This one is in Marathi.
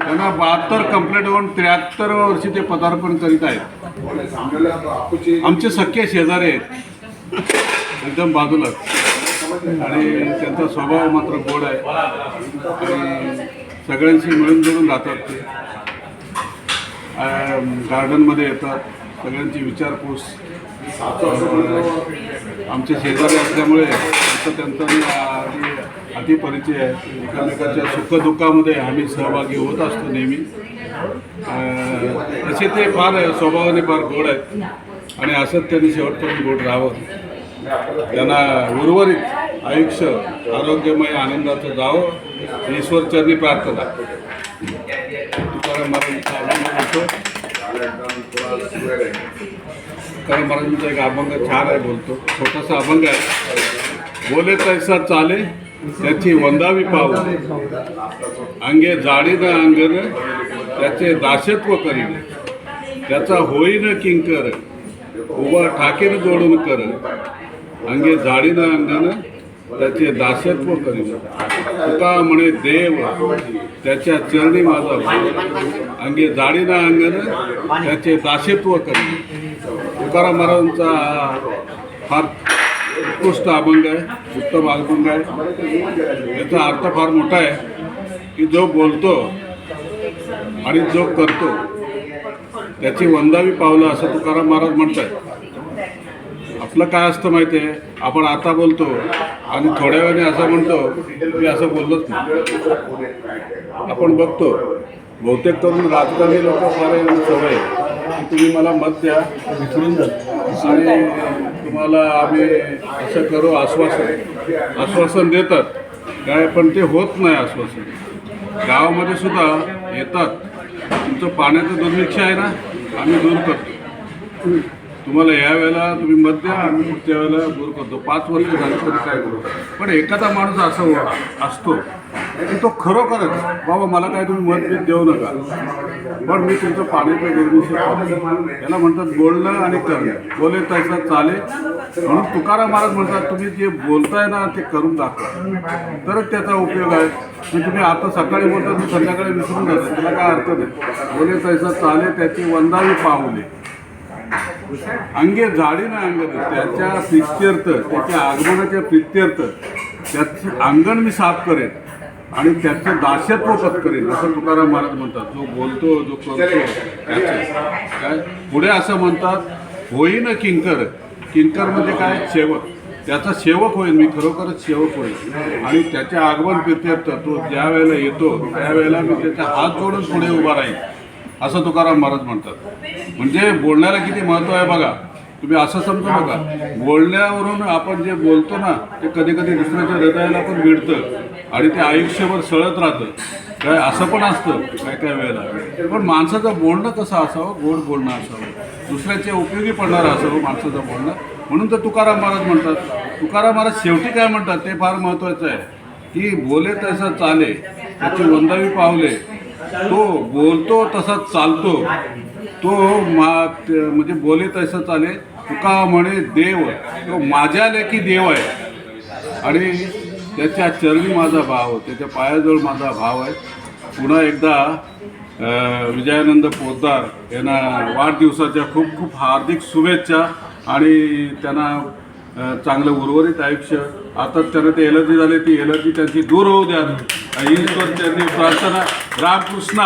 त्यांना 72 कंप्लीट होऊन 73व्या वर्षी ते पदार्पण करीत आहेत. आमचे सख्खे शेजारी आहेत एकदम बाजूला, आणि त्यांचा स्वभाव मात्र गोड आहे आणि सगळ्यांशी मिळून जुळून राहतात. ते गार्डनमध्ये येतात, सगळ्यांची विचारपूस. आमचे शेजारी असल्यामुळे त्यांचा आधी परिचय आहे. एकमेकाच्या सुखदुःखामध्ये आम्ही सहभागी होत असतो नेहमी. तसे ते फार स्वभावाने फार गोड आहेत आणि असंच त्यांनी शेवटपर्यंत गोड राहावं. त्यांना उर्वरित आयुष्य आरोग्यमय आनंदाचं जावं ईश्वरचरणी प्रार्थना. तुकाराम महाराजांचा एक अभंग छान आहे, बोलतो. छोटासा अभंग आहे. बोले तैसा चाले त्याची वंदावी पाव, अंगे जाडी न अंगन त्याचे दासत्व करीन, त्याचा होईन किंकर उभा ठाकीर जोडून कर, अंगे जाडी न अंगन त्याचे दासत्व करीन. तुका म्हणे देव त्याच्या चरणी माझा भाव, अंगे जाडी न अंगन त्याचे दासत्व करीन. तुकाराम महाराजांचा फार उत्कृष्ट अभंग आहे, उत्तम अभंग आहे. याचा अर्थ फार मोठा आहे की जो बोलतो आणि जो करतो त्याची वंदावी पावलं, असं तुकाराम महाराज म्हणतात. आपलं काय असतं माहिती आहे, आपण आता बोलतो आणि थोड्या वेळाने असं म्हणतो मी असं बोललोच नाही. आपण बघतो बहुतेक करून राजकारणी लोक फार सवय आहे, तुम्ही मला मत द्या विसरून जा आणि तुम्हाला आम्ही असं करू आश्वासन देतात काय, पण ते होत नाही आश्वासन. गावामध्ये सुद्धा येतात, तुमचं पाण्याचं दुर्भिक्ष आहे ना, आम्ही दूर करतो, तुम्हाला या वेळेला तुम्ही मत द्या, आम्ही पुढच्या वेळेला दूर करतो. 5 वर्ष झाली तरी काय करू. पण एखादा माणूस असं असतो की तो खरोखरच बाबा मला काय तुम्ही मत देऊ नका, पण मी तुमचं पाण्याचं दुर्भिक्ष याला म्हणतात बोलणं आणि करणं. बोले तैसा चाले. म्हणून तुकाराम महाराज म्हणतात तुम्ही जे बोलताय ना ते करून दाखवा, तरच त्याचा उपयोग आहे. की तुम्ही आता सकाळी बोलता तुम्ही संध्याकाळी विसरून जाता, त्याला काय अर्थ नाही. बोले तैसा चाले त्याची वंदावी पावले, अंगे झाडी ना अंगण त्याच्या प्रित्यर्थ, त्याच्या आगमनाच्या प्रित्यर्थ त्याचे अंगण मी साफ करेन आणि त्याचं दास्यत्व पत्करेन, असं तुकाराम महाराज म्हणतात. जो बोलतो जो करतो त्याचे काय पुढे असं म्हणतात होईन किंकर. किंकर म्हणजे काय, सेवक. त्याचा सेवक होईल मी, खरोखरच सेवक होईल. आणि त्याच्या आगमन प्रित्यर्थ तो ज्या वेळेला येतो त्यावेळेला मी त्याचा हात जोडून पुढे उभा राहील, असं तुकाराम महाराज म्हणतात. म्हणजे बोलण्याला किती महत्त्व आहे बघा. तुम्ही असं समजू नका, बोलण्यावरून आपण जे बोलतो ना ते कधी कधी दुसऱ्याच्या हृदयाला पण भिडतं आणि ते आयुष्यभर सळत राहतं. काय असं पण असतं काय वेळेला. पण माणसाचं बोलणं कसं असावं, गोड बोलणं असावं, दुसऱ्याच्या उपयोगी पडणारं असावं माणसाचं बोलणं. म्हणून तर तुकाराम महाराज म्हणतात. तुकाराम महाराज शेवटी काय म्हणतात ते फार महत्त्वाचं आहे की बोले तसा चाले त्याची वंदावी पावले. तो बोलतो तसाच चालतो, तो म्हणजे बोले तसं चाले. तुका म्हणे देव तो माझ्या लेखी देव आहे आणि त्याच्या चरणी माझा भाव, त्याच्या पायाजवळ माझा भाव आहे. पुन्हा एकदा विजयानंद पोद्दार यांना वाढदिवसाच्या खूप खूप हार्दिक शुभेच्छा आणि त्यांना चांगलं उर्वरित आयुष्य. आता त्यांना ते एलर्जी झाली, ती एलर्जी त्यांची दूर होऊ द्या ईश्वर त्यांनी प्रार्थना. रामकृष्ण.